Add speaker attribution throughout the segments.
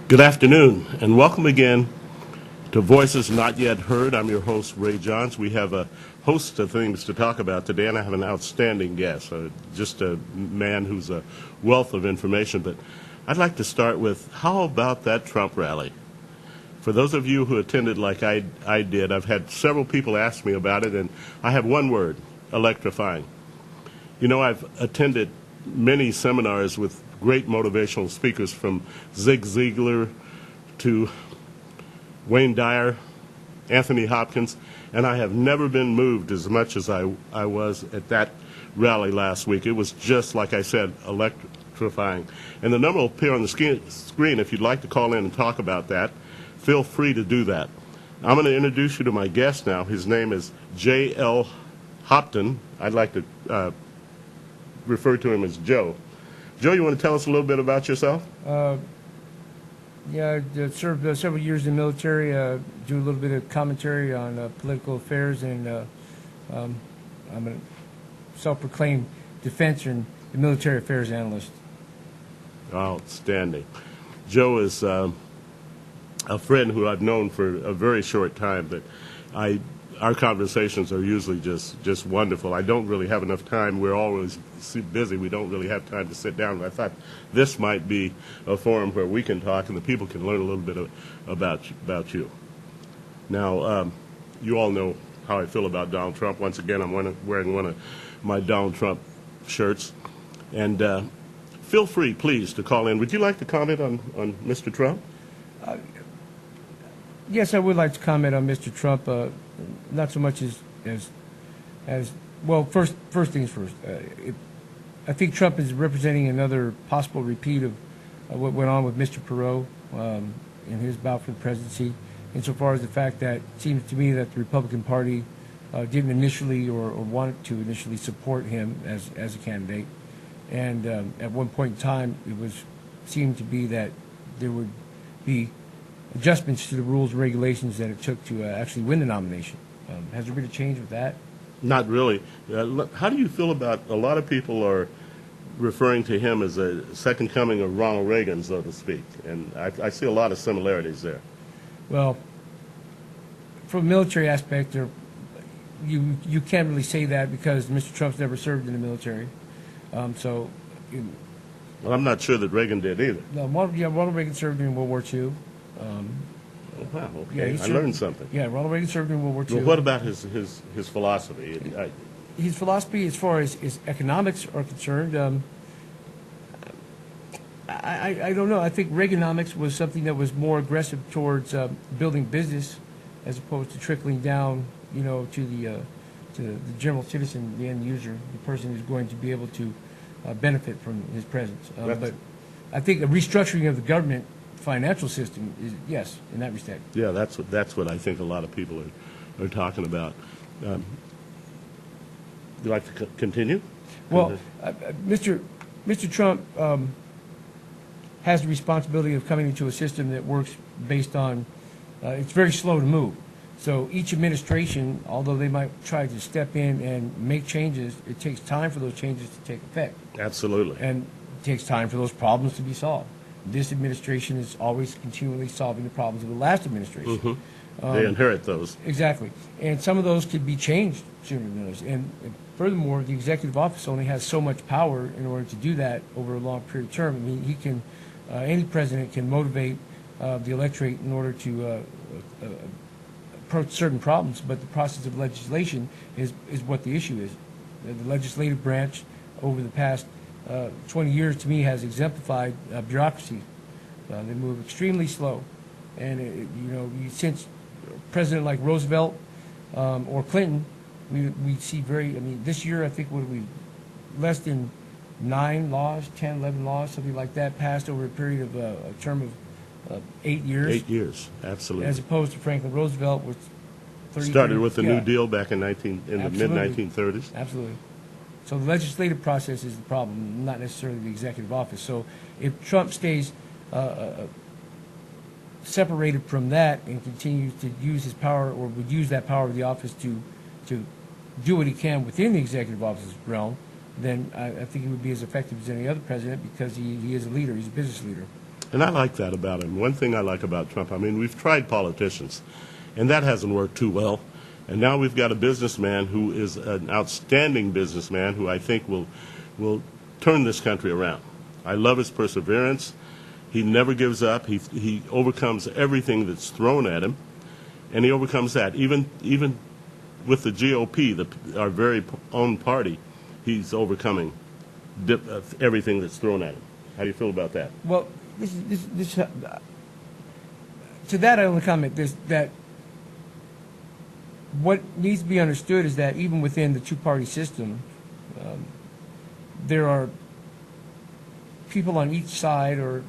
Speaker 1: Good afternoon, and welcome again to Voices Not Yet Heard. I'm your host, Ray Johns. We have a host of things to talk about today, and I have an outstanding guest, just a man who's a wealth of information. But I'd like to start with, how about that Trump rally? For those of you who attended like I did, I've had several people ask me about it, and I have one word: electrifying. You know, I've attended many seminars with great motivational speakers, from Zig Ziglar to Wayne Dyer, Anthony Hopkins, and I have never been moved as much as I was at that rally last week. It was just, like I said, electrifying. And the number will appear on the screen. If you'd like to call in and talk about that, feel free to do that. I'm going to introduce you to my guest now. His name is J.L. Hopton. I'd like to refer to him as Joe. Joe, you want to tell us a little bit about yourself?
Speaker 2: Yeah, I served several years in the military, do a little bit of commentary on political affairs, and I'm a self-proclaimed defense and military affairs analyst.
Speaker 1: Outstanding. Joe is a friend who I've known for a very short time, but our conversations are usually just wonderful. I don't really have enough time. We're always busy. We don't really have time to sit down. I thought this might be a forum where we can talk and the people can learn a little bit about you. Now, you all know how I feel about Donald Trump. Once again, I'm wearing one of my Donald Trump shirts. And feel free, please, to call in. Would you like to comment on Mr. Trump?
Speaker 2: Yes, I would like to comment on Mr. Trump. Not so much as well. First things first. I think Trump is representing another possible repeat of what went on with Mr. Perot in his bout for the presidency, insofar as the fact that it seems to me that the Republican Party didn't initially or wanted to initially support him as a candidate, and at one point in time it seemed to be that there would be adjustments to the rules and regulations that it took to actually win the nomination. Has there been a change with that?
Speaker 1: Not really. How do you feel about, a lot of people are referring to him as a second coming of Ronald Reagan, so to speak, and I see a lot of similarities there.
Speaker 2: Well, from a military aspect, you can't really say that because Mr. Trump's never served in the military. Well,
Speaker 1: I'm not sure that Reagan did either.
Speaker 2: No, Ronald Reagan served in World War II.
Speaker 1: Wow, okay.
Speaker 2: Yeah,
Speaker 1: I learned something.
Speaker 2: Yeah, Ronald Reagan served in World War II.
Speaker 1: Well, what about his philosophy?
Speaker 2: His philosophy, as far as his economics are concerned, I don't know. I think Reaganomics was something that was more aggressive towards building business, as opposed to trickling down, to the general citizen, the end user, the person who's going to be able to benefit from his presence. But I think a restructuring of the government financial system is, yes, in that respect.
Speaker 1: Yeah, that's what I think a lot of people are talking about. Would you like to continue?
Speaker 2: Well, Mr. Trump has the responsibility of coming into a system that works based on, it's very slow to move. So each administration, although they might try to step in and make changes, it takes time for those changes to take effect.
Speaker 1: Absolutely.
Speaker 2: And it takes time for those problems to be solved. This administration is always continually solving the problems of the last administration.
Speaker 1: Mm-hmm. They inherit those.
Speaker 2: Exactly. And some of those could be changed sooner than others. And furthermore, the executive office only has so much power in order to do that over a long period of term. I mean, any president can motivate the electorate in order to approach certain problems, but the process of legislation is what the issue is. The legislative branch over the past 20 years, to me, has exemplified bureaucracy. They move extremely slow, and since a president like Roosevelt or Clinton, we see this year I think less than 9 laws, 10, 11 laws, something like that, passed over a period of a term of 8 years.
Speaker 1: 8 years, absolutely.
Speaker 2: As opposed to Franklin Roosevelt, which
Speaker 1: started with the New Deal back in the mid-1930s.
Speaker 2: Absolutely. So the legislative process is the problem, not necessarily the executive office. So if Trump stays separated from that and continues to use his power, or would use that power of the office to do what he can within the executive office's realm, then I think he would be as effective as any other president, because he is a leader. He's a business leader.
Speaker 1: And I like that about him. One thing I like about Trump, I mean, we've tried politicians, and that hasn't worked too well. And now we've got a businessman who is an outstanding businessman who I think will turn this country around. I love his perseverance. He never gives up. He overcomes everything that's thrown at him, and he overcomes that. Even with the GOP, our very own party, he's overcoming everything that's thrown at him. How do you feel about that?
Speaker 2: Well, to that I only comment that what needs to be understood is that even within the two-party system, there are people on each side, or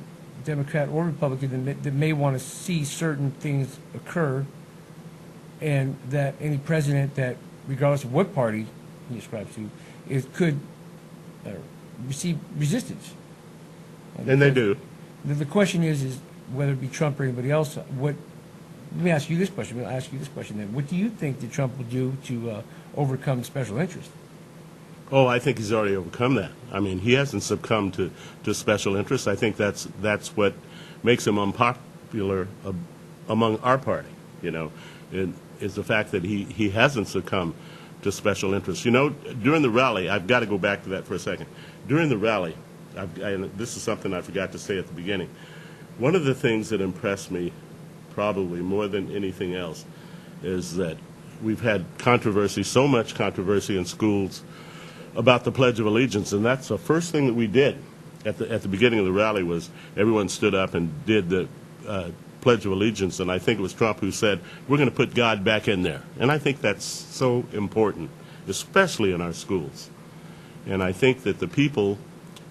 Speaker 2: Democrat or Republican, that may want to see certain things occur, and that any president that, regardless of what party he ascribes to, could receive resistance.
Speaker 1: And they do.
Speaker 2: The question is whether it be Trump or anybody else. Let me ask you this question. I'll ask you this question then. What do you think that Trump will do to overcome special interest?
Speaker 1: Oh, I think he's already overcome that. I mean, he hasn't succumbed to special interests. I think that's what makes him unpopular among our party, you know, is the fact that he hasn't succumbed to special interests. You know, during the rally, I've got to go back to that for a second. During the rally, and this is something I forgot to say at the beginning, one of the things that impressed me probably more than anything else is that we've had controversy, so much controversy in schools about the Pledge of Allegiance, and that's the first thing that we did at the beginning of the rally was everyone stood up and did the Pledge of Allegiance, and I think it was Trump who said, we're going to put God back in there. And I think that's so important, especially in our schools. And I think that the people,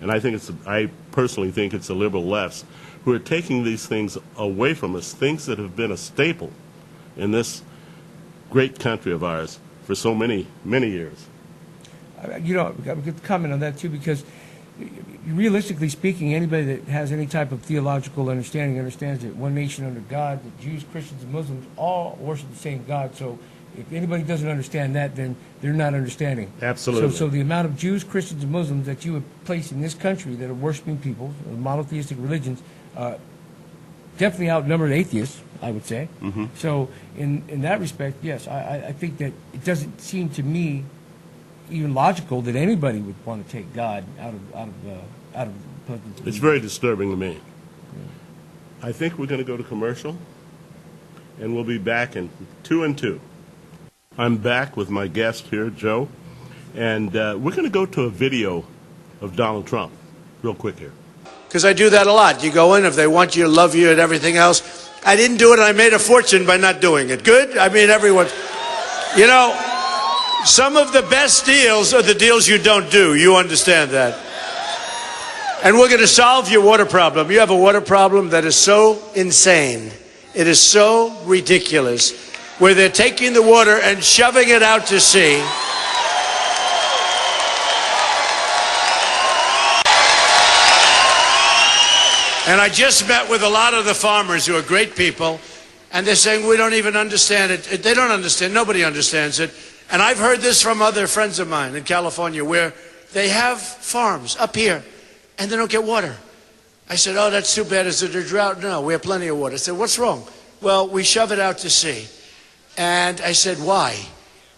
Speaker 1: and I personally think it's the liberal lefts, who are taking these things away from us, things that have been a staple in this great country of ours for so many, many years.
Speaker 2: You know, I could comment on that too, because realistically speaking, anybody that has any type of theological understanding understands that one nation under God, that Jews, Christians, and Muslims all worship the same God. So if anybody doesn't understand that, then they're not understanding.
Speaker 1: Absolutely.
Speaker 2: So the amount of Jews, Christians, and Muslims that you would place in this country that are worshiping people, monotheistic religions, definitely outnumber atheists, I would say.
Speaker 1: Mm-hmm.
Speaker 2: So in that respect, yes, I think that it doesn't seem to me even logical that anybody would want to take God out of the presence.
Speaker 1: It's very disturbing to me. Yeah. I think we're going to go to commercial, and we'll be back in 2 and 2. I'm back with my guest here, Joe, and we're going to go to a video of Donald Trump real quick here.
Speaker 3: Because I do that a lot. You go in, if they want you to love you and everything else. I didn't do it, and I made a fortune by not doing it. Good? I mean, everyone. You know, some of the best deals are the deals you don't do. You understand that. And we're going to solve your water problem. You have a water problem that is so insane. It is so ridiculous. Where they're taking the water and shoving it out to sea. And I just met with a lot of the farmers who are great people, and they're saying, we don't even understand it. They don't understand. Nobody understands it. And I've heard this from other friends of mine in California, where they have farms up here, and they don't get water. I said, oh, that's too bad. Is it a drought? No, we have plenty of water. I said, what's wrong? Well, we shove it out to sea. And I said, why?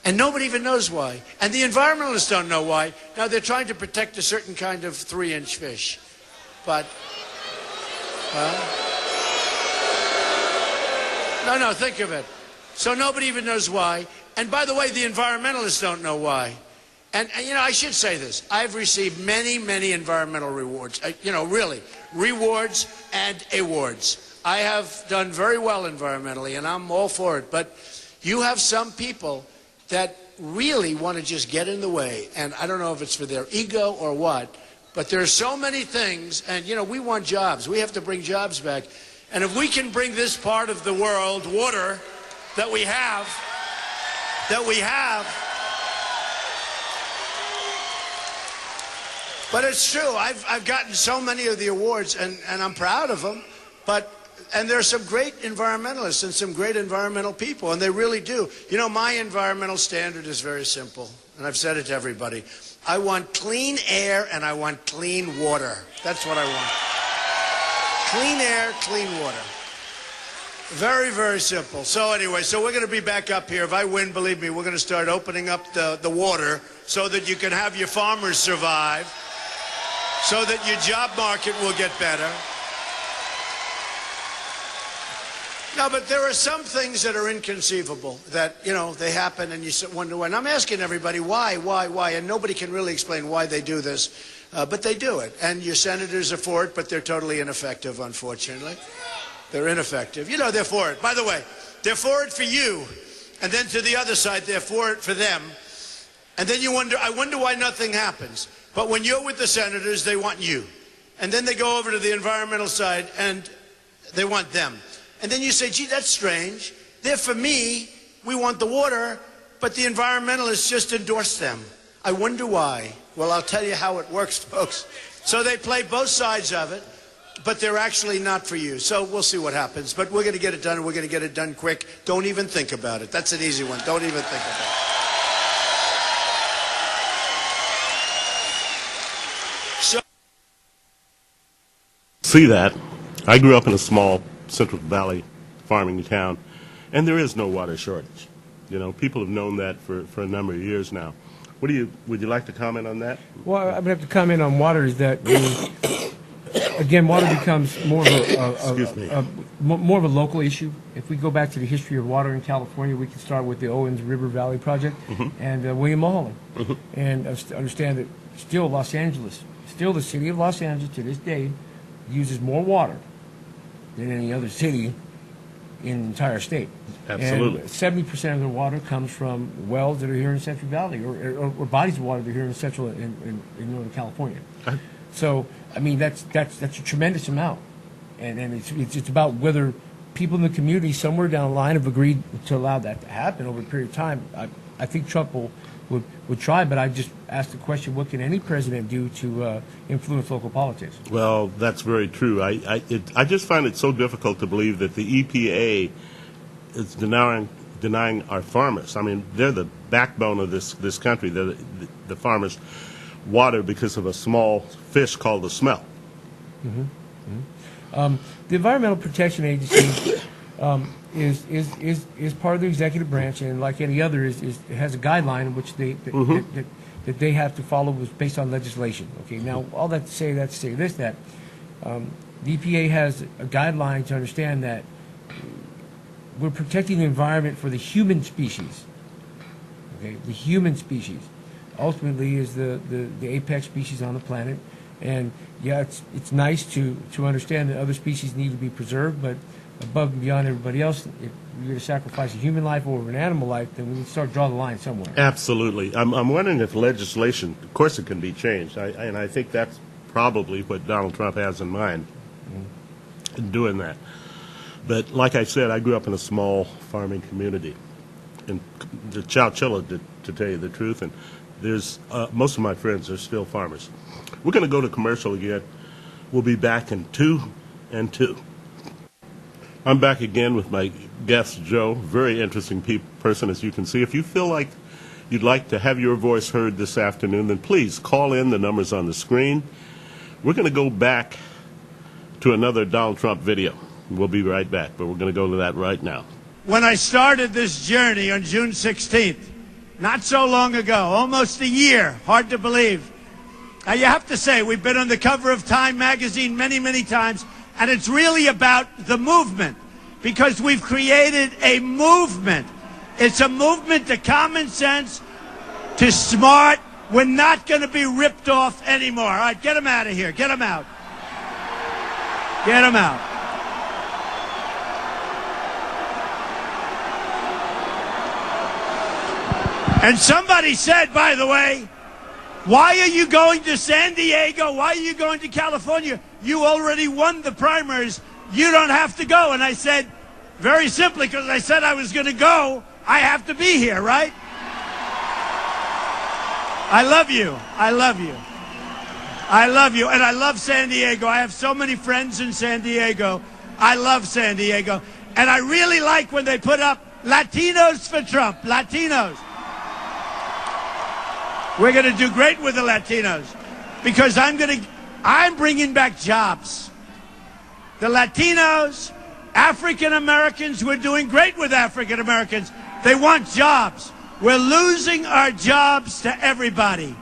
Speaker 3: And nobody even knows why. And the environmentalists don't know why. Now, they're trying to protect a certain kind of 3-inch fish. But... No, think of it. So nobody even knows why. And by the way, the environmentalists don't know why. And you know, I should say this. I've received many, many environmental rewards. You know, really, rewards and awards. I have done very well environmentally, and I'm all for it. But you have some people that really want to just get in the way. And I don't know if it's for their ego or what. But there are so many things, and you know, we want jobs. We have to bring jobs back. And if we can bring this part of the world, water, that we have, but it's true. I've gotten so many of the awards, and I'm proud of them. And there are some great environmentalists and some great environmental people, and they really do. You know, my environmental standard is very simple, and I've said it to everybody. I want clean air and I want clean water. That's what I want. Clean air, clean water. Very, very simple. So anyway, so we're going to be back up here. If I win, believe me, we're going to start opening up the water so that you can have your farmers survive, so that your job market will get better. No, but there are some things that are inconceivable that, you know, they happen and you wonder why. And I'm asking everybody why, and nobody can really explain why they do this, but they do it. And your senators are for it, but they're totally ineffective, unfortunately. They're ineffective. You know they're for it. By the way, they're for it for you, and then to the other side, they're for it for them. And then you wonder, I wonder why nothing happens. But when you're with the senators, they want you. And then they go over to the environmental side, and they want them. And then you say, gee, that's strange. They're for me. We want the water, but the environmentalists just endorse them. I wonder why. Well, I'll tell you how it works, folks. So they play both sides of it, but they're actually not for you. So we'll see what happens. But we're going to get it done, and we're going to get it done quick. Don't even think about it. That's an easy one. Don't even think about it. So
Speaker 1: See that? I grew up in a small Central Valley farming town, and there is no water shortage. You know, people have known that for a number of years now. Would you like to comment on that?
Speaker 2: Well, I would have to comment on water is that, again, water becomes more of more of a local issue. If we go back to the history of water in California, we can start with the Owens River Valley Project and William Mulholland. And understand that still Los Angeles, still the city of Los Angeles to this day uses more water than any other city in the entire state.
Speaker 1: Absolutely.
Speaker 2: And 70% of the water comes from wells that are here in Central Valley or bodies of water that are here in Central in Northern California. So, I mean, that's a tremendous amount. And it's about whether people in the community somewhere down the line have agreed to allow that to happen over a period of time. I think Trump would try, but I just asked the question, what can any president do to influence local politics?
Speaker 1: Well, that's very true. I just find it so difficult to believe that the EPA is denying our farmers. I mean, they're the backbone of this country. They're the farmers water because of a small fish called the smell.
Speaker 2: The Environmental Protection Agency is part of the executive branch, and like any other, it has a guideline in which that they have to follow based on legislation. Okay, now all that to say this, that the EPA has a guideline to understand that we're protecting the environment for the human species. Okay, the human species ultimately is the apex species on the planet, and yeah, it's nice to understand that other species need to be preserved, but above and beyond everybody else, if you're going to sacrifice a human life over an animal life, then we need to start drawing the line somewhere.
Speaker 1: Absolutely. I'm wondering if legislation, of course it can be changed, and I think that's probably what Donald Trump has in mind in doing that. But like I said, I grew up in a small farming community in Chowchilla, to tell you the truth, and there's most of my friends are still farmers. We're going to go to commercial again. We'll be back in 2 and 2. I'm back again with my guest, Joe. Very interesting person, as you can see. If you feel like you'd like to have your voice heard this afternoon, then please call in. The number's on the screen. We're going to go back to another Donald Trump video. We'll be right back, but we're going to go to that right now.
Speaker 3: When I started this journey on June 16th, not so long ago, almost a year, hard to believe. Now, you have to say, we've been on the cover of Time magazine many, many times, and it's really about the movement, because we've created a movement. It's a movement to common sense, to smart. We're not going to be ripped off anymore. All right, get them out of here. Get them out. Get them out. And somebody said, by the way, why are you going to San Diego? Why are you going to California? You already won the primaries. You don't have to go. And I said, very simply, because I said I was going to go, I have to be here, right? I love you. I love you. I love you. And I love San Diego. I have so many friends in San Diego. I love San Diego. And I really like when they put up Latinos for Trump. Latinos. We're going to do great with the Latinos, because I'm bringing back jobs. the Latinos, African Americans. We're doing great with African Americans. They want jobs. We're losing our jobs to everybody.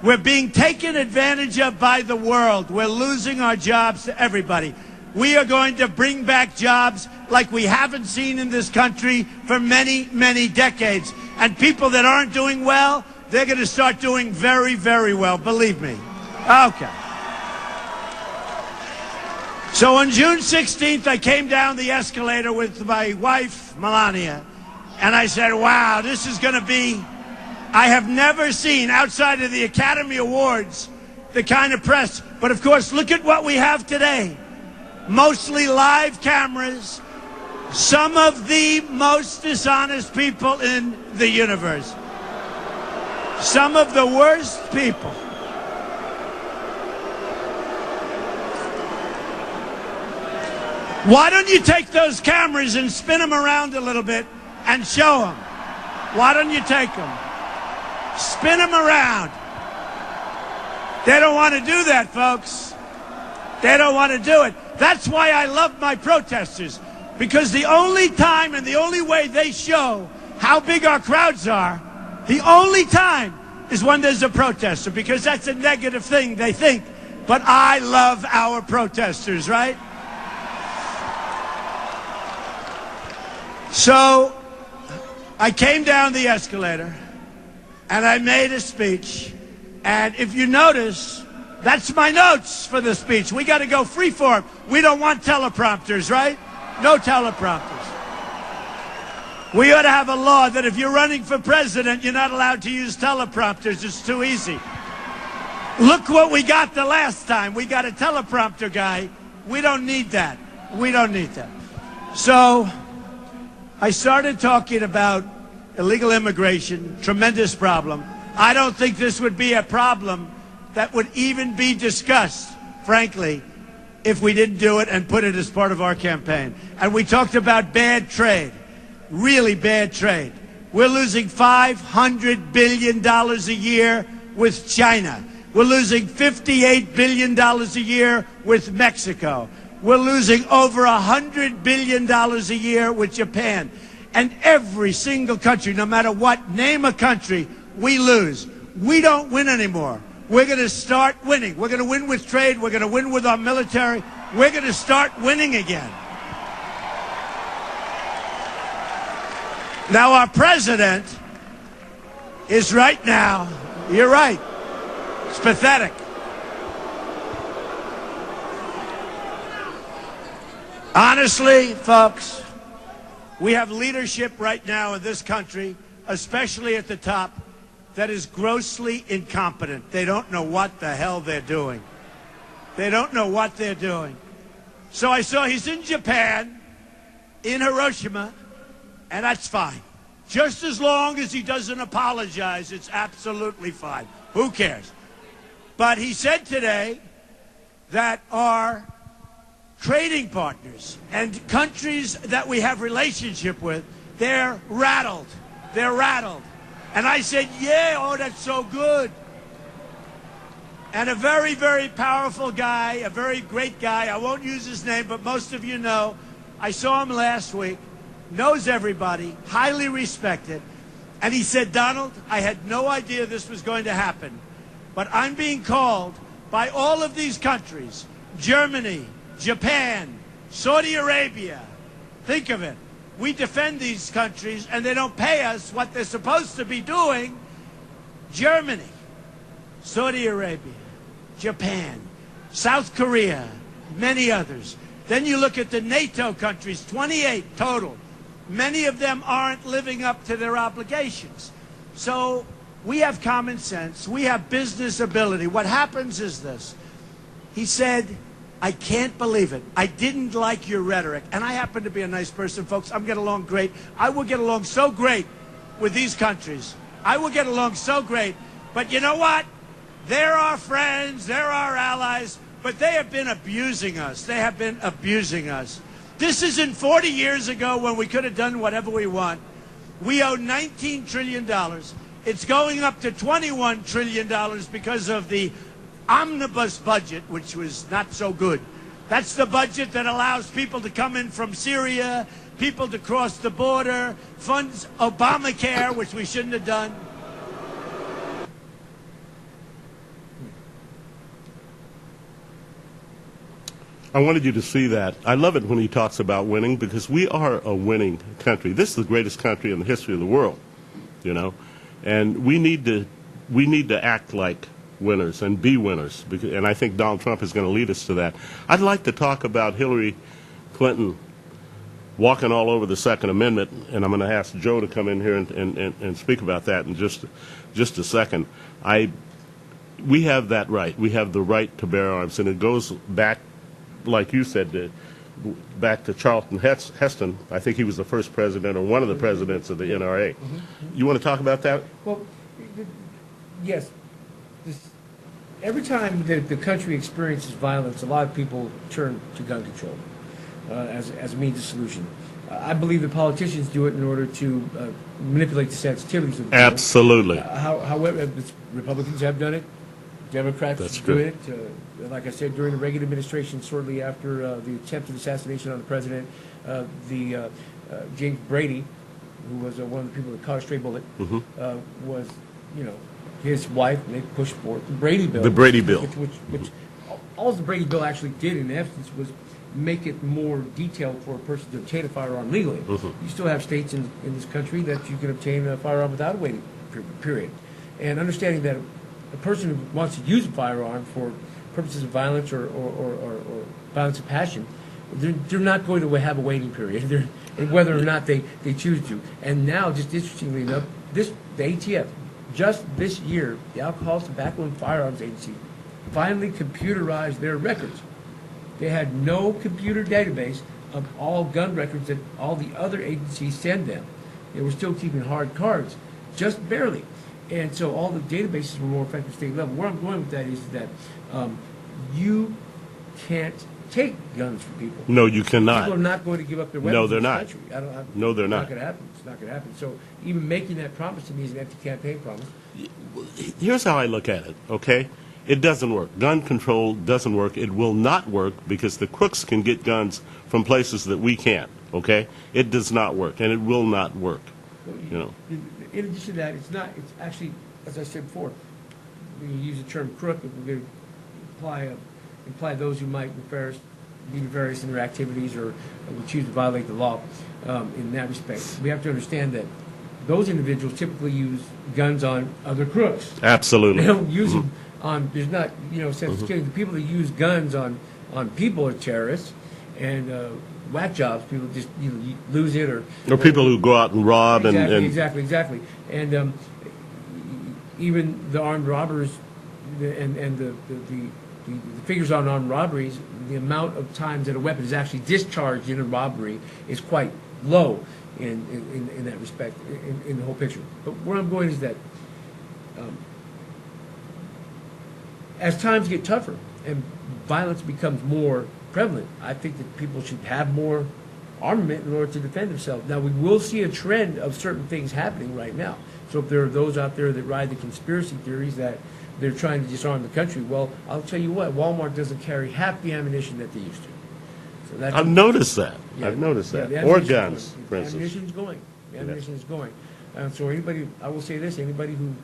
Speaker 3: We're being taken advantage of by the world. We're losing our jobs to everybody. We are going to bring back jobs like we haven't seen in this country for many, many decades. And people that aren't doing well, they're going to start doing very, very well, believe me. Okay. So on June 16th, I came down the escalator with my wife, Melania, and I said, wow, this is going to be, I have never seen, outside of the Academy Awards, the kind of press. But of course, look at what we have today. Mostly live cameras, some of the most dishonest people in the universe. Some of the worst people. Why don't you take those cameras and spin them around a little bit and show them? Why don't you take them? Spin them around. They don't want to do that, folks. They don't want to do it. That's why I love my protesters, because the only time and the only way they show how big our crowds are, the only time is when there's a protester, because that's a negative thing, they think. But I love our protesters, right? So I came down the escalator and I made a speech. And if you notice, that's my notes for the speech. We got to go freeform. We don't want teleprompters, right? No teleprompters. We ought to have a law that if you're running for president, you're not allowed to use teleprompters. It's too easy. Look what we got the last time. We got a teleprompter guy. We don't need that. We don't need that. So I started talking about illegal immigration, tremendous problem. I don't think this would be a problem that would even be discussed, frankly, if we didn't do it and put it as part of our campaign. And we talked about bad trade, really bad trade. We're losing $500 billion a year with China. We're losing $58 billion a year with Mexico. We're losing over $100 billion a year with Japan. And every single country, no matter what, name a country, we lose. We don't win anymore. We're going to start winning. We're going to win with trade. We're going to win with our military. We're going to start winning again. Now, our president is right now, you're right, it's pathetic. Honestly, folks, we have leadership right now in this country, especially at the top, that is grossly incompetent. They don't know what the hell they're doing. They don't know what they're doing. So I saw he's in Japan, in Hiroshima, and that's fine. Just as long as he doesn't apologize, it's absolutely fine. Who cares? But he said today that our trading partners and countries that we have relationship with, they're rattled. They're rattled. And I said, yeah, oh, that's so good. And a very, very powerful guy, a very great guy, I won't use his name, but most of you know, I saw him last week, knows everybody, highly respected. And he said, Donald, I had no idea this was going to happen, but I'm being called by all of these countries, Germany, Japan, Saudi Arabia. Think of it. We defend these countries, and they don't pay us what they're supposed to be doing. Germany, Saudi Arabia, Japan, South Korea, many others. Then you look at the NATO countries, 28 total. Many of them aren't living up to their obligations. So we have common sense. We have business ability. What happens is this. He said, I can't believe it. I didn't like your rhetoric. And I happen to be a nice person, folks. I'm getting along great. I will get along so great with these countries. I will get along so great. But you know what? They're our friends. They're our allies. But they have been abusing us. They have been abusing us. This isn't 40 years ago when we could have done whatever we want. We owe $19 trillion. It's going up to $21 trillion because of the omnibus budget, which was not so good. That's the budget that allows people to come in from Syria, people to cross the border, funds Obamacare, which we shouldn't have done.
Speaker 1: I wanted you to see that. I love it when he talks about winning because we are a winning country. This is the greatest country in the history of the world, you know, and we need to act like winners and be winners. Because, and I think Donald Trump is going to lead us to that. I'd like to talk about Hillary Clinton walking all over the Second Amendment, and I'm going to ask Joe to come in here and speak about that in just a second. We have that right. We have the right to bear arms, and it goes back, like you said, back to Charlton Heston. I think he was the first president or one of the presidents of the NRA. You want to talk about that?
Speaker 2: Well, yes. Every time the country experiences violence, a lot of people turn to gun control as a means of solution. I believe the politicians do it in order to manipulate the sensitivities of the people.
Speaker 1: Absolutely.
Speaker 2: However, Republicans have done it. Democrats do it. Like I said, during the Reagan administration, shortly after the attempted assassination on the president, James Brady, who was one of the people that caught a stray bullet, was, you know, his wife, and they pushed forth the Brady Bill.
Speaker 1: The Brady Bill.
Speaker 2: Which all the Brady Bill actually did, in essence, was make it more detailed for a person to obtain a firearm legally. You still have states in this country that you can obtain a firearm without a waiting period. And understanding that a person who wants to use a firearm for purposes of violence or violence of passion, they're not going to have a waiting period, whether or not they choose to. And now, just interestingly enough, the ATF, just this year, the Alcohol, Tobacco, and Firearms Agency finally computerized their records. They had no computer database of all gun records that all the other agencies send them. They were still keeping hard cards, just barely. And so all the databases were more effective at state level. Where I'm going with that is that you can't take guns from people.
Speaker 1: No, you cannot.
Speaker 2: People are not going to give up their weapons.
Speaker 1: No, they're
Speaker 2: in this
Speaker 1: not.
Speaker 2: country.
Speaker 1: No, they're not.
Speaker 2: It's not going to happen. It's not going to happen. So even making that promise to me is an empty campaign promise.
Speaker 1: Here's how I look at it, okay? It doesn't work. Gun control doesn't work. It will not work because the crooks can get guns from places that we can't, okay? It does not work, and it will not work, you know.
Speaker 2: In addition to that, it's actually, as I said before, when you use the term crook, we're going to imply those who might be nefarious in their activities or would choose to violate the law in that respect. We have to understand that those individuals typically use guns on other crooks.
Speaker 1: Absolutely.
Speaker 2: They don't use them on, there's not, sensitivity. The people that use guns on people are terrorists, and whack jobs, people just lose it or
Speaker 1: people who go out and rob
Speaker 2: exactly. And even the armed robbers and the figures on armed robberies, the amount of times that a weapon is actually discharged in a robbery is quite low in that respect, in the whole picture. But where I'm going is that as times get tougher and violence becomes more prevalent, I think that people should have more armament in order to defend themselves. Now, we will see a trend of certain things happening right now. So if there are those out there that ride the conspiracy theories that they're trying to disarm the country, well, I'll tell you what, Walmart doesn't carry half the ammunition that they used to. So that's
Speaker 1: I've noticed that.
Speaker 2: Yeah,
Speaker 1: I've noticed that.
Speaker 2: the
Speaker 1: Or
Speaker 2: ammunition's
Speaker 1: guns,
Speaker 2: going.
Speaker 1: for instance.
Speaker 2: The ammunition is going. So anybody, I will say this, anybody who,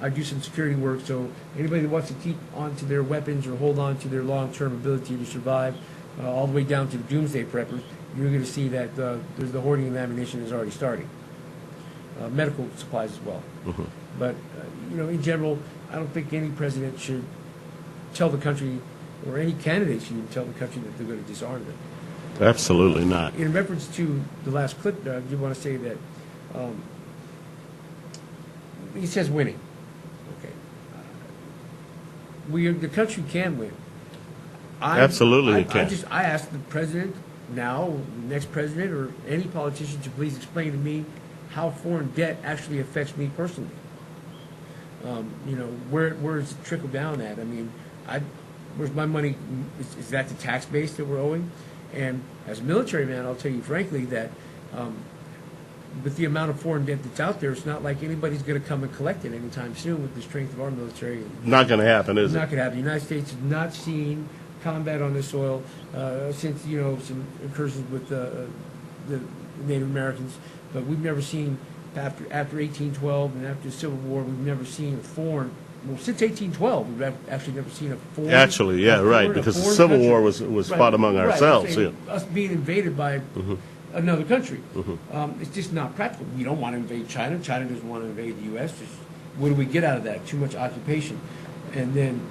Speaker 2: I do some security work, so anybody that wants to keep on to their weapons or hold on to their long-term ability to survive, all the way down to the doomsday preppers, you're going to see that there's the hoarding of ammunition is already starting. Medical supplies as well. But, in general, I don't think any president should tell the country, or any candidate should even tell the country that they're going to disarm them.
Speaker 1: Absolutely not.
Speaker 2: In reference to the last clip, I do want to say that he says winning. Okay. The country can win.
Speaker 1: Absolutely it can.
Speaker 2: I asked the president now, the next president, or any politician to please explain to me how foreign debt actually affects me personally. Where does it trickle down at? I mean, where's my money? Is that the tax base that we're owing? And as a military man, I'll tell you frankly that with the amount of foreign debt that's out there, it's not like anybody's going to come and collect it anytime soon with the strength of our military.
Speaker 1: Not going to happen, is
Speaker 2: It's
Speaker 1: it?
Speaker 2: not going to happen. The United States has not seen combat on the soil since, some incursions with the Native Americans. But we've never seen, after 1812 and after the Civil War, we've never seen a foreign. Well, since 1812, we've actually never seen a foreign.
Speaker 1: Actually, yeah, right, because the Civil War was fought among ourselves.
Speaker 2: Right,
Speaker 1: Yeah.
Speaker 2: us being invaded by another country. It's just not practical. We don't want to invade China. China doesn't want to invade the U.S. What do we get out of that? Too much occupation. And then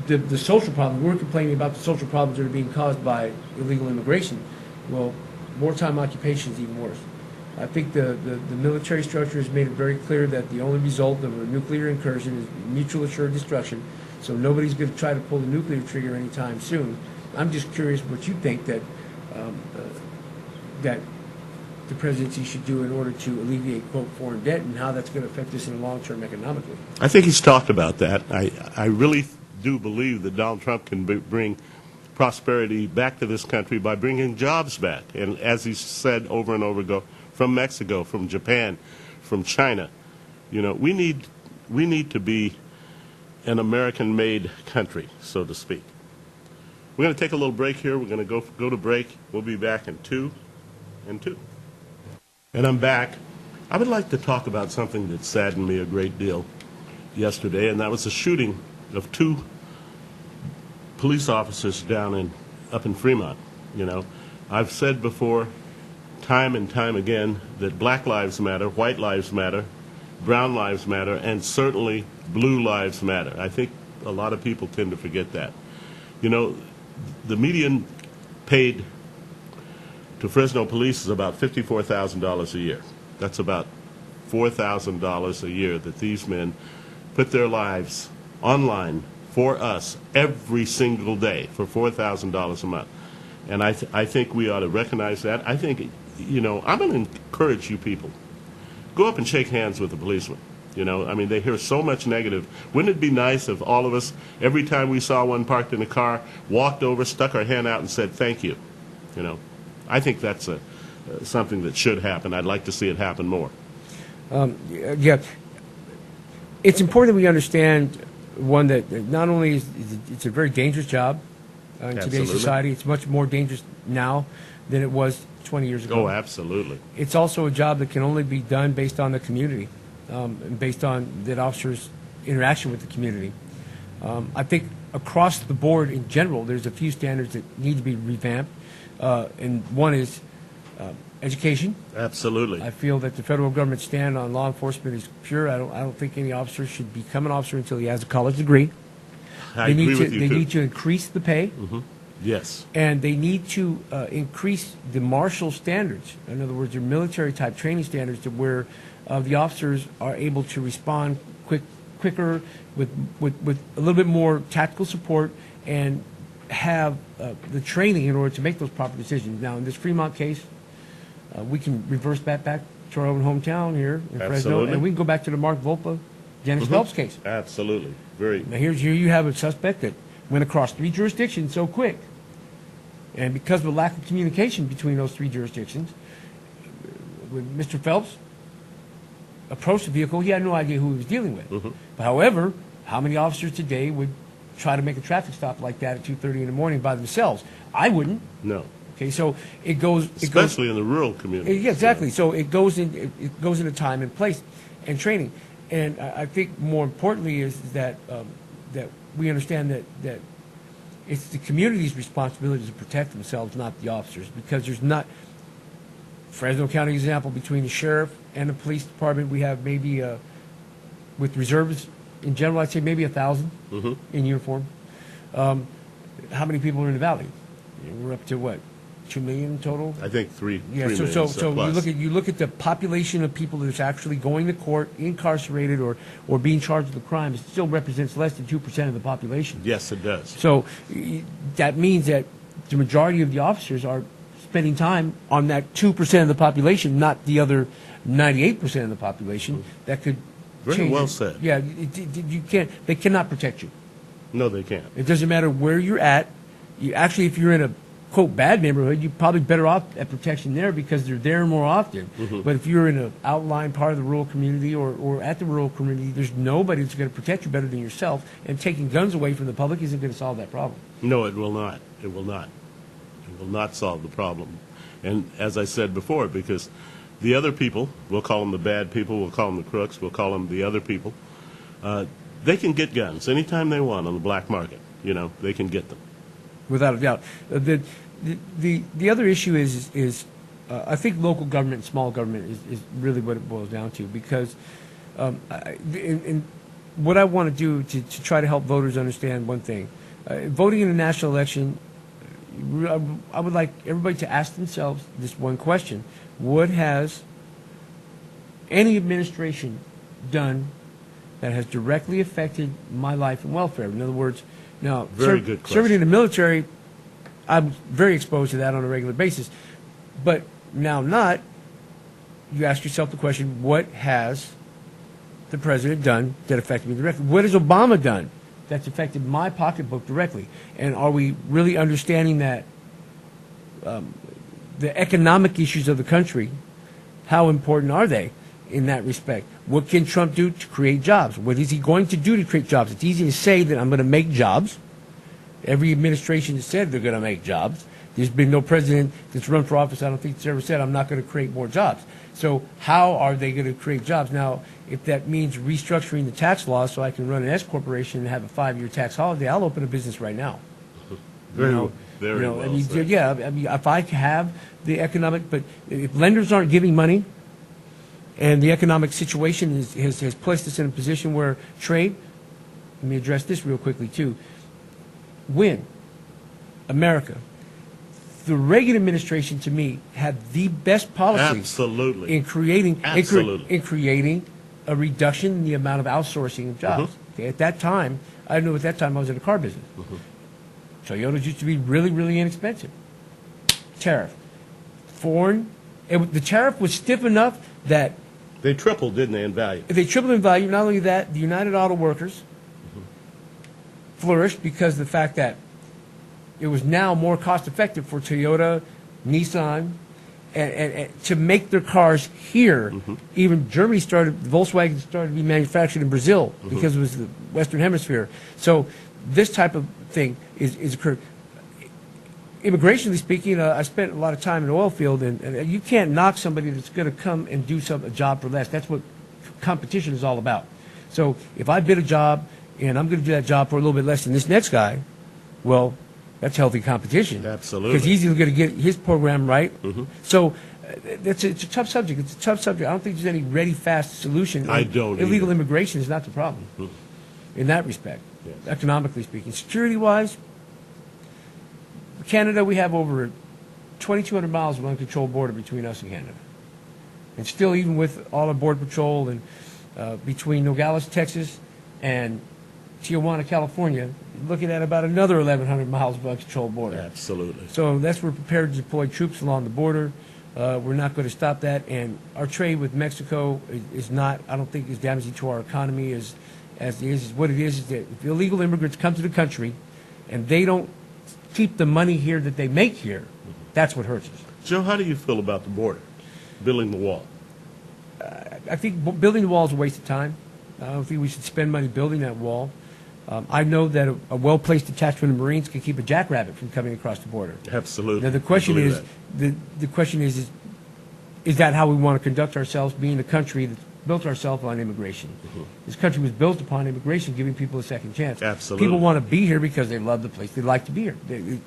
Speaker 2: the social problems. We're complaining about the social problems that are being caused by illegal immigration. Well, wartime occupation is even worse. I think the military structure has made it very clear that the only result of a nuclear incursion is mutual assured destruction. So nobody's going to try to pull the nuclear trigger anytime soon. I'm just curious what you think that that the presidency should do in order to alleviate, quote, foreign debt, and how that's going to affect us in the long term economically.
Speaker 1: I think he's talked about that. I really do believe that Donald Trump can bring prosperity back to this country by bringing jobs back. And as he said over and over ago, from Mexico, from Japan, from China, we need to be an American-made country, so to speak. We're going to take a little break here. We're going to go to break. We'll be back in 2 and 2. And I'm back. I would like to talk about something that saddened me a great deal yesterday, and that was the shooting of 2 police officers up in Fremont. I've said before, time and time again, that black lives matter, white lives matter, brown lives matter, and certainly blue lives matter. I think a lot of people tend to forget that. The median paid to Fresno police is about $54,000 a year. That's about $4,000 a year that these men put their lives online for us every single day for $4,000 a month. And I think we ought to recognize that. I think, I'm going to encourage you people, go up and shake hands with the policeman. They hear so much negative. Wouldn't it be nice if all of us, every time we saw one parked in a car, walked over, stuck our hand out and said, thank you? I think that's something that should happen. I'd like to see it happen more.
Speaker 2: Yeah. It's important that we understand, one, that not only is it's a very dangerous job in today's society, it's much more dangerous now than it was 20 years ago.
Speaker 1: Oh, absolutely.
Speaker 2: It's also a job that can only be done based on the community, and based on that officer's interaction with the community. I think across the board in general, there's a few standards that need to be revamped, and one is education.
Speaker 1: Absolutely.
Speaker 2: I feel that the federal government's stand on law enforcement is pure. I don't think any officer should become an officer until he has a college degree.
Speaker 1: I agree with you,
Speaker 2: They
Speaker 1: too.
Speaker 2: need to increase the pay.
Speaker 1: Mm-hmm. Yes.
Speaker 2: And they need to increase the martial standards. In other words, their military-type training standards, to where the officers are able to respond quicker, with a little bit more tactical support, and have the training in order to make those proper decisions. Now, in this Fremont case, we can reverse that back to our own hometown here in Fresno,
Speaker 1: Absolutely.
Speaker 2: and we can go back to the Mark Volpa, Dennis Phelps case.
Speaker 1: Absolutely. Very.
Speaker 2: Now, here you have a suspect that went across 3 jurisdictions so quick. And because of the lack of communication between those 3 jurisdictions, when Mr. Phelps approached the vehicle, he had no idea who he was dealing with. But however, how many officers today would try to make a traffic stop like that at 2:30 in the morning by themselves? I wouldn't.
Speaker 1: No.
Speaker 2: Okay, so it goes...
Speaker 1: Especially in the rural community.
Speaker 2: Yeah, exactly. So it goes into time and place and training. And I think more importantly is that that we understand that it's the community's responsibility to protect themselves, not the officers, because there's not... Fresno County example, between the sheriff and the police department, we have maybe, with reservists in general, I'd say maybe 1,000 in uniform. How many people are in the valley? We're up to what, 2 million total?
Speaker 1: I think 3
Speaker 2: Yeah,
Speaker 1: million
Speaker 2: so
Speaker 1: plus.
Speaker 2: you look at the population of people that's actually going to court, incarcerated, or being charged with a crime. It still represents less than 2% of the population.
Speaker 1: Yes, it does.
Speaker 2: So that means that the majority of the officers are spending time on that 2% of the population, not the other 98% of the population. That could
Speaker 1: Very
Speaker 2: change
Speaker 1: well
Speaker 2: it.
Speaker 1: said.
Speaker 2: Yeah, you can't. They cannot protect you.
Speaker 1: No, they can't.
Speaker 2: It doesn't matter where you're at. If you're in a quote, bad neighborhood, you're probably better off at protection there because they're there more often. But if you're in an outlying part of the rural community or at the rural community, there's nobody that's going to protect you better than yourself, and taking guns away from the public isn't going to solve that problem.
Speaker 1: No, it will not. It will not. It will not solve the problem. And as I said before, because the other people, we'll call them the bad people, we'll call them the crooks, we'll call them the other people, they can get guns anytime they want on the black market. You know, they can get them.
Speaker 2: Without a doubt. The other issue is I think local government and small government is really what it boils down to, because in what I want to do to try to help voters understand one thing, voting in a national election, I would like everybody to ask themselves this one question: what has any administration done that has directly affected my life and welfare? In other words, now,
Speaker 1: Very good question.
Speaker 2: serving in the military, I'm very exposed to that on a regular basis. But now not, you ask yourself the question, what has the president done that affected me directly? What has Obama done that's affected my pocketbook directly? And are we really understanding that the economic issues of the country, how important are they in that respect? What can Trump do to create jobs? What is he going to do to create jobs? It's easy to say that I'm going to make jobs. Every administration has said they're going to make jobs. There's been no president that's run for office, I don't think, that's ever said, I'm not going to create more jobs. So how are they going to create jobs? Now, if that means restructuring the tax law so I can run an S corporation and have a 5-year tax holiday, I'll open a business right now.
Speaker 1: Very
Speaker 2: well
Speaker 1: I mean,
Speaker 2: said. Yeah, I mean, if I have the economic, but if lenders aren't giving money, and the economic situation has placed us in a position where trade, let me address this real quickly too. When America, the Reagan administration to me had the best policies
Speaker 1: Absolutely.
Speaker 2: in creating
Speaker 1: Absolutely.
Speaker 2: in creating a reduction in the amount of outsourcing of jobs. Okay, at that time, I know at that time I was in the car business. Toyotas used to be really, really inexpensive. Tariff. The tariff was stiff enough that
Speaker 1: They tripled, didn't they, in value?
Speaker 2: they tripled in value. Not only that, the United Auto Workers flourished because of the fact that it was now more cost effective for Toyota, Nissan, and to make their cars here. Even Germany Volkswagen started to be manufactured in Brazil because it was the Western Hemisphere. So this type of thing is occurred. Immigrationally speaking, I spent a lot of time in the oil field, and you can't knock somebody that's going to come and do a job for less. That's what competition is all about. So if I bid a job and I'm going to do that job for a little bit less than this next guy, well, that's healthy competition.
Speaker 1: Absolutely.
Speaker 2: Because he's going to get his program right. So it's a tough subject. It's a tough subject. I don't think there's any ready, fast solution.
Speaker 1: I don't
Speaker 2: Illegal
Speaker 1: either.
Speaker 2: immigration is not the problem in that respect,
Speaker 1: Yes.
Speaker 2: economically speaking. Security-wise, Canada, we have over 2,200 miles of uncontrolled border between us and Canada. And still, even with all our border patrol and between Nogales, Texas, and Tijuana, California, you're looking at about another 1,100 miles of uncontrolled border.
Speaker 1: Absolutely.
Speaker 2: So that's we're prepared to deploy troops along the border. We're not going to stop that. And our trade with Mexico is not, I don't think, as damaging to our economy as it is. What it is that if illegal immigrants come to the country and they don't keep the money here that they make here, that's what hurts us.
Speaker 1: Joe, how do you feel about the border, building the wall?
Speaker 2: I think building the wall is a waste of time. I don't think we should spend money building that wall. I know that a well-placed detachment of Marines can keep a jackrabbit from coming across the border.
Speaker 1: Absolutely.
Speaker 2: Now the question
Speaker 1: I believe
Speaker 2: is, the question is that how we want to conduct ourselves, being a country that's built ourselves on immigration? This country was built upon immigration, giving people a second chance.
Speaker 1: Absolutely.
Speaker 2: People want to be here because they love the place. They like to be here.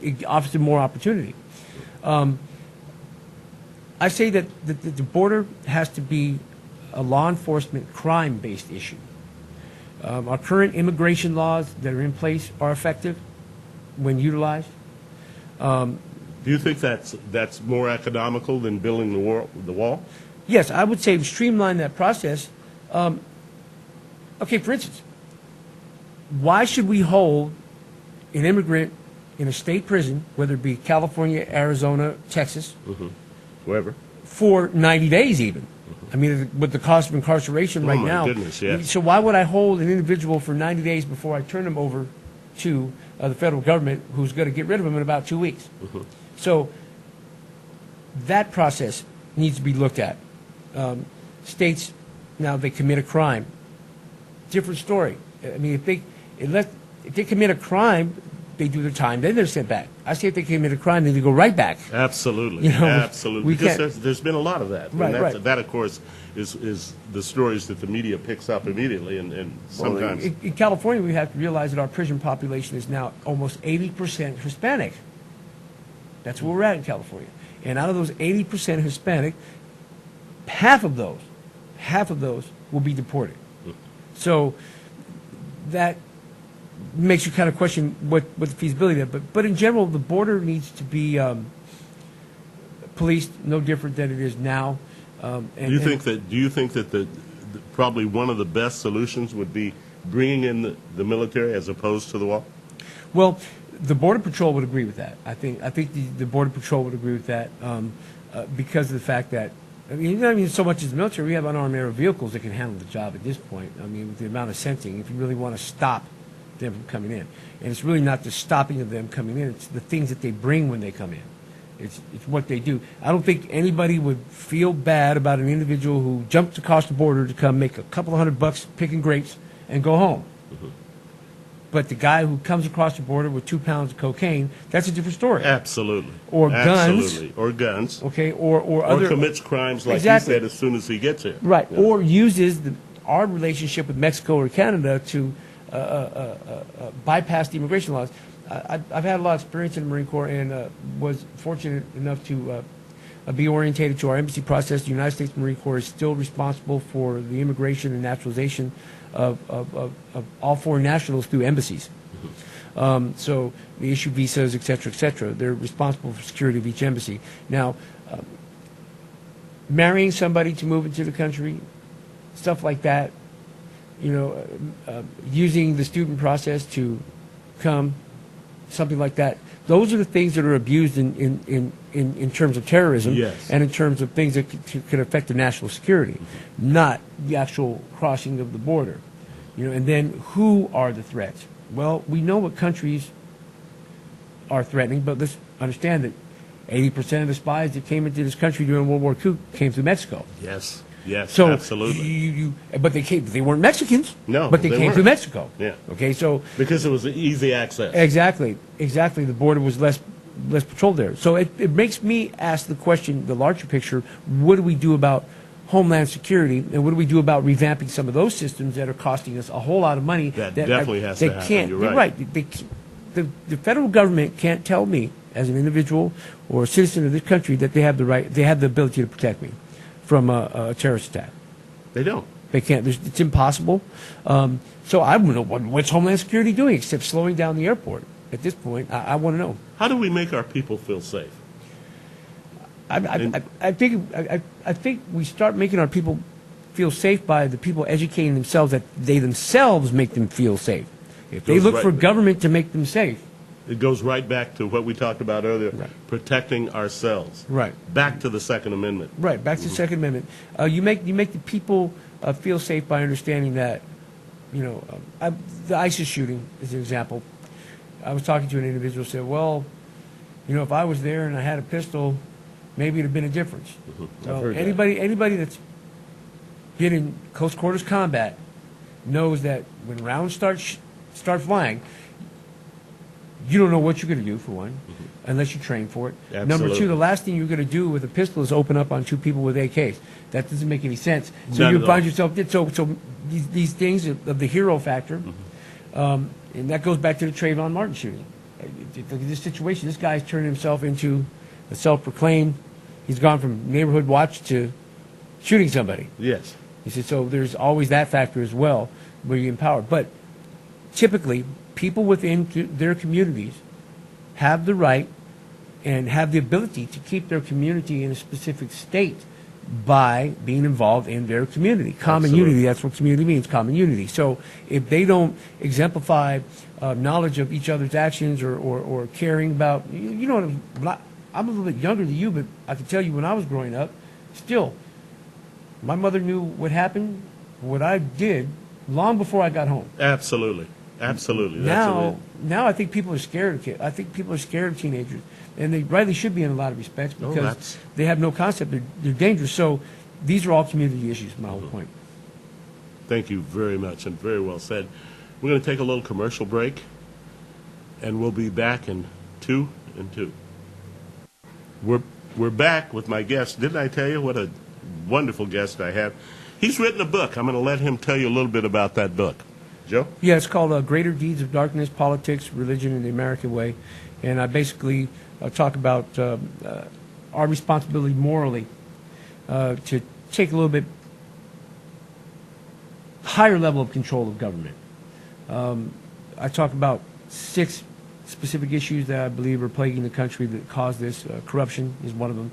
Speaker 2: It offers them more opportunity. I say that the border has to be a law enforcement crime-based issue. Our current immigration laws that are in place are effective when utilized.
Speaker 1: Do you think that's more economical than building the wall?
Speaker 2: Yes, I would say streamline that process. Okay, for instance, why should we hold an immigrant in a state prison, whether it be California, Arizona, Texas,
Speaker 1: Wherever.
Speaker 2: for 90 days even? I mean, with the cost of incarceration right
Speaker 1: my
Speaker 2: now.
Speaker 1: goodness, yes.
Speaker 2: So why would I hold an individual for 90 days before I turn him over to the federal government, who's going to get rid of him in about 2 weeks? So that process needs to be looked at. States, now they commit a crime, different story. I mean, if they commit a crime, they do their time, then they're sent back. I say if they commit a crime, then they go right back.
Speaker 1: Absolutely,
Speaker 2: You know,
Speaker 1: absolutely.
Speaker 2: we
Speaker 1: Because
Speaker 2: can't-
Speaker 1: there's been a lot of that.
Speaker 2: Right,
Speaker 1: and
Speaker 2: right.
Speaker 1: That, of course, is the stories that the media picks up immediately, and
Speaker 2: Well,
Speaker 1: sometimes.
Speaker 2: in California, we have to realize that our prison population is now almost 80% Hispanic. That's where we're at in California. And out of those 80% Hispanic, half of those will be deported. So that makes you kind of question what the feasibility of it. But in general, the border needs to be policed no different than it is now.
Speaker 1: Do you think that probably one of the best solutions would be bringing in the military as opposed to the wall?
Speaker 2: Well, the Border Patrol would agree with that. I think the Border Patrol would agree with that because of the fact that, I mean, not even so much as the military, we have unarmed aerial vehicles that can handle the job at this point. I mean, with the amount of sensing, if you really want to stop them from coming in. And it's really not the stopping of them coming in, it's the things that they bring when they come in. It's what they do. I don't think anybody would feel bad about an individual who jumped across the border to come make a couple of $100 picking grapes and go home.
Speaker 1: Mm-hmm.
Speaker 2: But the guy who comes across the border with 2 pounds of cocaine, that's a different story.
Speaker 1: Absolutely.
Speaker 2: Or guns.
Speaker 1: Absolutely. Or guns.
Speaker 2: Okay, or other...
Speaker 1: Or commits crimes, like
Speaker 2: Exactly.
Speaker 1: you said, as soon as he gets here.
Speaker 2: Right,
Speaker 1: Yeah.
Speaker 2: or uses our relationship with Mexico or Canada to bypass the immigration laws. I've had a lot of experience in the Marine Corps and was fortunate enough to be orientated to our embassy process. The United States Marine Corps is still responsible for the immigration and naturalization of all foreign nationals through embassies. So they issue visas, et cetera, et cetera. They're responsible for security of each embassy. Now, marrying somebody to move into the country, stuff like that, you know, using the student process to come, something like that. Those are the things that are abused in terms of terrorism
Speaker 1: Yes.
Speaker 2: and in terms of things that could affect the national security, not the actual crossing of the border. You know, and then who are the threats? Well, we know what countries are threatening, but let's understand that 80% of the spies that came into this country during World War II came through Mexico.
Speaker 1: Yes. Yes,
Speaker 2: So
Speaker 1: absolutely.
Speaker 2: but they weren't Mexicans.
Speaker 1: No,
Speaker 2: but they came
Speaker 1: weren't.
Speaker 2: through Mexico.
Speaker 1: Yeah.
Speaker 2: Okay, so
Speaker 1: Because it was easy access.
Speaker 2: exactly. The border was less patrolled there. So it makes me ask the question, the larger picture: what do we do about Homeland Security, and what do we do about revamping some of those systems that are costing us a whole lot of money?
Speaker 1: That definitely has to happen.
Speaker 2: Can't,
Speaker 1: You're right.
Speaker 2: The federal government can't tell me, as an individual or a citizen of this country, that they have the ability to protect me from a terrorist attack.
Speaker 1: They don't.
Speaker 2: They can't. It's impossible. So I want to know what's Homeland Security doing except slowing down the airport. At this point, I want to know.
Speaker 1: How do we make our people feel safe?
Speaker 2: I think we start making our people feel safe by the people educating themselves that they themselves make them feel safe. If they
Speaker 1: Goes
Speaker 2: look
Speaker 1: right
Speaker 2: for
Speaker 1: back.
Speaker 2: government to make them safe,
Speaker 1: It goes right back to what we talked about earlier,
Speaker 2: Right.
Speaker 1: protecting ourselves.
Speaker 2: Right.
Speaker 1: Back to the Second Amendment.
Speaker 2: right? Back to the Second Amendment. You make the people feel safe by understanding that, you know, the ISIS shooting is an example. I was talking to an individual who said, well, you know, if I was there and I had a pistol, maybe it'd have been a difference.
Speaker 1: I've heard that.
Speaker 2: Anybody that's been in close quarters combat knows that when rounds start flying, you don't know what you're going to do, for one, unless you train for it. Number
Speaker 1: Absolutely.
Speaker 2: two, the last thing you're going to do with a pistol is open up on two people with AKs. That doesn't make any sense. So
Speaker 1: None
Speaker 2: you
Speaker 1: at
Speaker 2: find
Speaker 1: all.
Speaker 2: yourself so these things of the hero factor, and that goes back to the Trayvon Martin shooting. Look at this situation. This guy's turned himself into a self-proclaimed. He's gone from neighborhood watch to shooting somebody.
Speaker 1: Yes.
Speaker 2: He said, so there's always that factor as well, where you empower. But typically, people within their communities have the right and have the ability to keep their community in a specific state by being involved in their community. Common
Speaker 1: Absolutely.
Speaker 2: unity, that's what community means, common unity. So if they don't exemplify knowledge of each other's actions or caring about, you know, I'm a little bit younger than you, but I can tell you when I was growing up, still, my mother knew what happened, what I did, long before I got home.
Speaker 1: Absolutely. Absolutely.
Speaker 2: Now I think people are scared of kids. I think people are scared of teenagers, and they rightly should be in a lot of respects because they have no concept. They're dangerous. So these are all community issues, my whole point.
Speaker 1: Thank you very much, and very well said. We're going to take a little commercial break, and we'll be back in 2 and 2. We're back with my guest. Didn't I tell you what a wonderful guest I have? He's written a book. I'm going to let him tell you a little bit about that book. Joe?
Speaker 2: Yeah, it's called Greater Deeds of Darkness, Politics, Religion, and the American Way. And I basically talk about our responsibility morally to take a little bit higher level of control of government. I talk about 6 specific issues that I believe are plaguing the country that cause this. Corruption is one of them.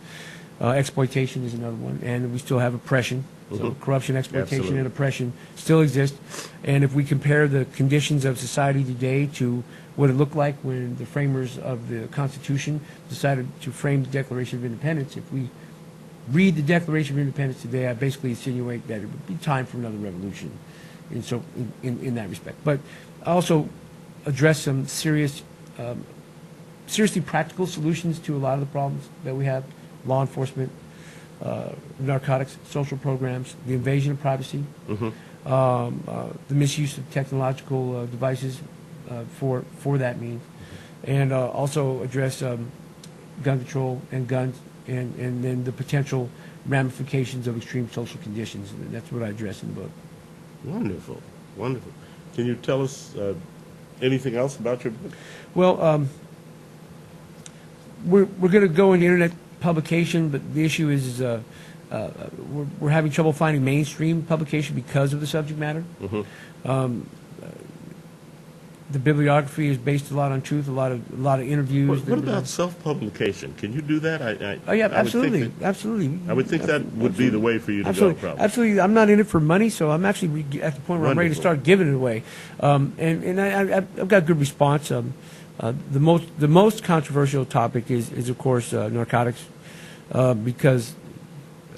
Speaker 2: Exploitation is another one. And we still have oppression. So corruption, exploitation,
Speaker 1: Absolutely.
Speaker 2: and oppression still exist. And if we compare the conditions of society today to what it looked like when the framers of the Constitution decided to frame the Declaration of Independence, if we read the Declaration of Independence today, I basically insinuate that it would be time for another revolution in that respect. But I also address some seriously practical solutions to a lot of the problems that we have: law enforcement, narcotics, social programs, the invasion of privacy, the misuse of technological devices for that means, and also address gun control and guns, and then the potential ramifications of extreme social conditions. And that's what I address in the book.
Speaker 1: Wonderful, wonderful. Can you tell us anything else about your book?
Speaker 2: Well, we're going to go into internet publication, but the issue is we're having trouble finding mainstream publication because of the subject matter. The bibliography is based a lot on truth, a lot of interviews.
Speaker 1: What about self-publication? Can you do that?
Speaker 2: Oh yeah,
Speaker 1: I would
Speaker 2: absolutely,
Speaker 1: think
Speaker 2: absolutely.
Speaker 1: I would think that would be the way for you to
Speaker 2: Absolutely.
Speaker 1: go, probably.
Speaker 2: Absolutely. I'm not in it for money, so I'm actually at the point where I'm ready to
Speaker 1: Wonderful.
Speaker 2: start giving it away. And I've got good response. The most controversial topic is of course narcotics, because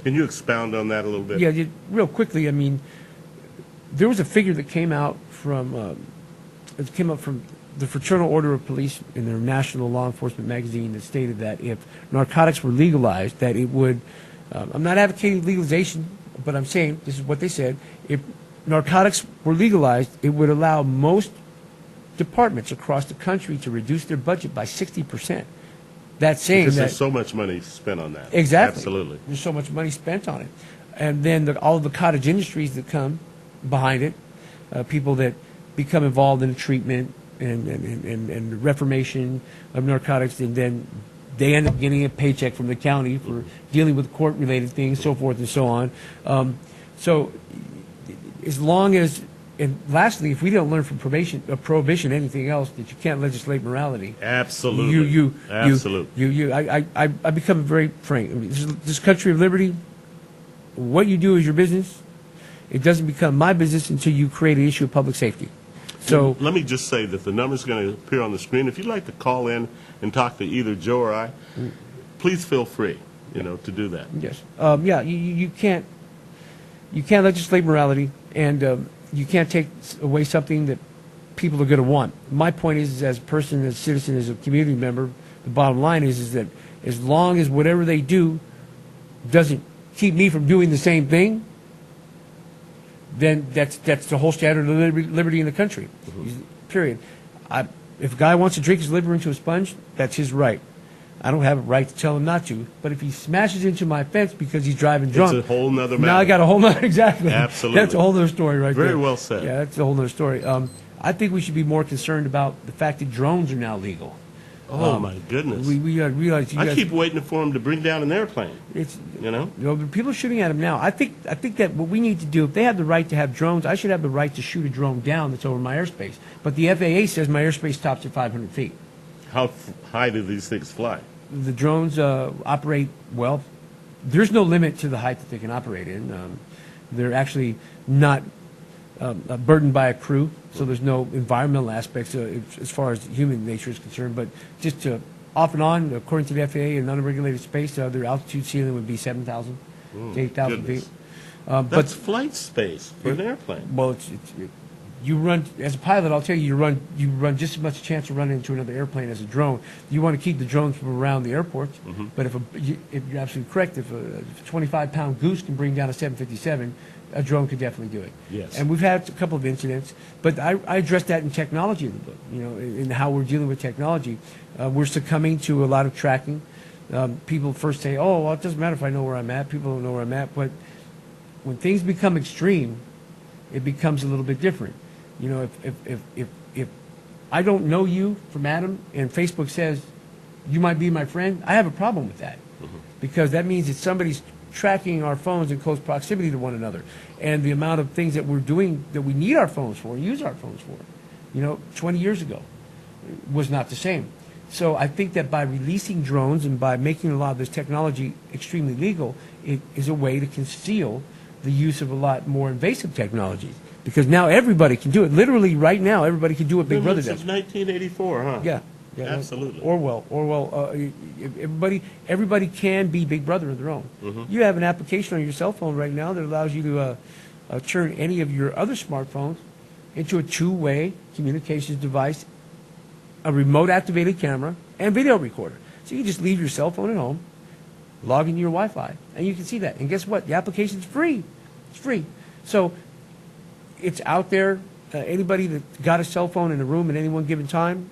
Speaker 1: Can you expound on that a little bit?
Speaker 2: yeah, real quickly. I mean, there was a figure that came out from the Fraternal Order of Police in their national law enforcement magazine that stated that if narcotics were legalized, that it would. I'm not advocating legalization, but I'm saying this is what they said. If narcotics were legalized, it would allow most departments across the country to reduce their budget by 60%. That's saying
Speaker 1: Because
Speaker 2: that
Speaker 1: there's so much money spent on that.
Speaker 2: exactly,
Speaker 1: Absolutely.
Speaker 2: there's so much money spent on it, and then all of the cottage industries that come behind it, people that become involved in treatment and the reformation of narcotics, and then they end up getting a paycheck from the county for dealing with court-related things, so forth and so on. So as long as, and lastly, if we don't learn from prohibition, anything else, that you can't legislate morality.
Speaker 1: Absolutely. Absolutely.
Speaker 2: I become very frank. I mean, this country of liberty, what you do is your business. It doesn't become my business until you create an issue of public safety. So
Speaker 1: let me just say that the number's going to appear on the screen. If you'd like to call in and talk to either Joe or I, please feel free, to do that.
Speaker 2: yes, you can't legislate morality, and you can't take away something that people are going to want. My point is as a person, as a citizen, as a community member, the bottom line is that as long as whatever they do doesn't keep me from doing the same thing, then that's the whole standard of liberty in the country. Period. If a guy wants to drink his liver into a sponge, that's his right. I don't have a right to tell him not to. But if he smashes into my fence because he's driving drunk,
Speaker 1: It's a whole nother matter.
Speaker 2: now I got a whole nother, exactly.
Speaker 1: Absolutely.
Speaker 2: That's a whole other story right there.
Speaker 1: Very well said.
Speaker 2: Yeah, that's a whole other story. I think we should be more concerned about the fact that drones are now legal.
Speaker 1: Oh, my goodness.
Speaker 2: We realize you
Speaker 1: I
Speaker 2: guys,
Speaker 1: keep waiting for them to bring down an airplane,
Speaker 2: it's, people are shooting at them now. I think that what we need to do, if they have the right to have drones, I should have the right to shoot a drone down that's over my airspace. But the FAA says my airspace stops at 500 feet.
Speaker 1: How high do these things fly?
Speaker 2: The drones operate, well, there's no limit to the height that they can operate in. They're actually not burdened by a crew, so there's no environmental aspects as far as human nature is concerned. But just to off and on, according to the FAA, in unregulated space, their altitude ceiling would be 7,000 to 8,000
Speaker 1: goodness.
Speaker 2: feet.
Speaker 1: That's flight space for an airplane.
Speaker 2: Well, You run as a pilot. I'll tell you, you run just as much chance of running into another airplane as a drone. You want to keep the drones from around the airports. But if you're absolutely correct, if a 25-pound goose can bring down a 757, a drone could definitely do it.
Speaker 1: Yes.
Speaker 2: And we've had a couple of incidents, but I addressed that in technology in the book. You know, in how we're dealing with technology, we're succumbing to a lot of tracking. People first say, "Oh, well, it doesn't matter if I know where I'm at." People don't know where I'm at, but when things become extreme, it becomes a little bit different. You know, if I don't know you from Adam and Facebook says you might be my friend, I have a problem with that because that means that somebody's tracking our phones in close proximity to one another, and the amount of things that we're doing that we need our phones for, use our phones for, 20 years ago was not the same. So I think that by releasing drones and by making a lot of this technology extremely legal, it is a way to conceal the use of a lot more invasive technologies. Because now everybody can do it. Literally, right now, everybody can do what Big Brother does.
Speaker 1: Since 1984, huh?
Speaker 2: Yeah.
Speaker 1: Absolutely.
Speaker 2: Orwell. Everybody can be Big Brother of their own. You have an application on your cell phone right now that allows you to turn any of your other smartphones into a two-way communications device, a remote-activated camera, and video recorder. So you can just leave your cell phone at home, log into your Wi-Fi, and you can see that. And guess what? The application's free. It's free. So it's out there. Anybody that got a cell phone in a room at any one given time,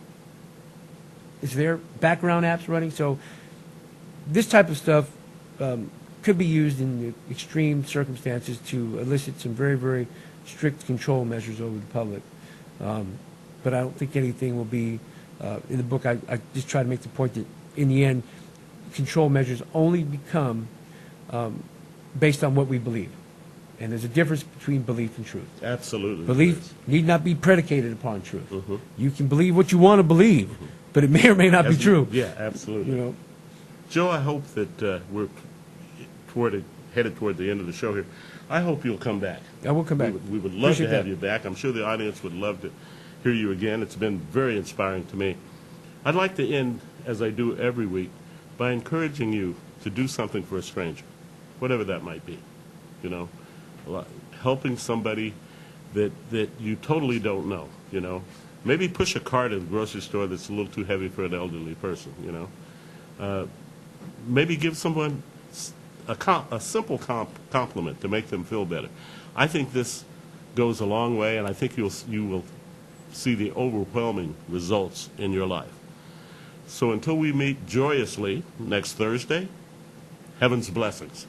Speaker 2: is there. Background apps running. So this type of stuff could be used in extreme circumstances to elicit some very, very strict control measures over the public. But I don't think anything will be, in the book, I just try to make the point that in the end, control measures only become based on what we believe. And there's a difference between belief and truth.
Speaker 1: Absolutely.
Speaker 2: Belief need not be predicated upon truth. You can believe what you want to believe, but it may or may not be true.
Speaker 1: Yeah, absolutely. Joe, I hope that we're headed toward the end of the show here. I hope you'll come back.
Speaker 2: I will come back.
Speaker 1: We would love
Speaker 2: Appreciate
Speaker 1: to have
Speaker 2: that.
Speaker 1: you back. I'm sure the audience would love to hear you again. It's been very inspiring to me. I'd like to end, as I do every week, by encouraging you to do something for a stranger, whatever that might be. Helping somebody that you totally don't know. Maybe push a cart at the grocery store that's a little too heavy for an elderly person. Maybe give someone a simple compliment to make them feel better. I think this goes a long way, and I think you will see the overwhelming results in your life. So until we meet joyously next Thursday, heaven's blessings.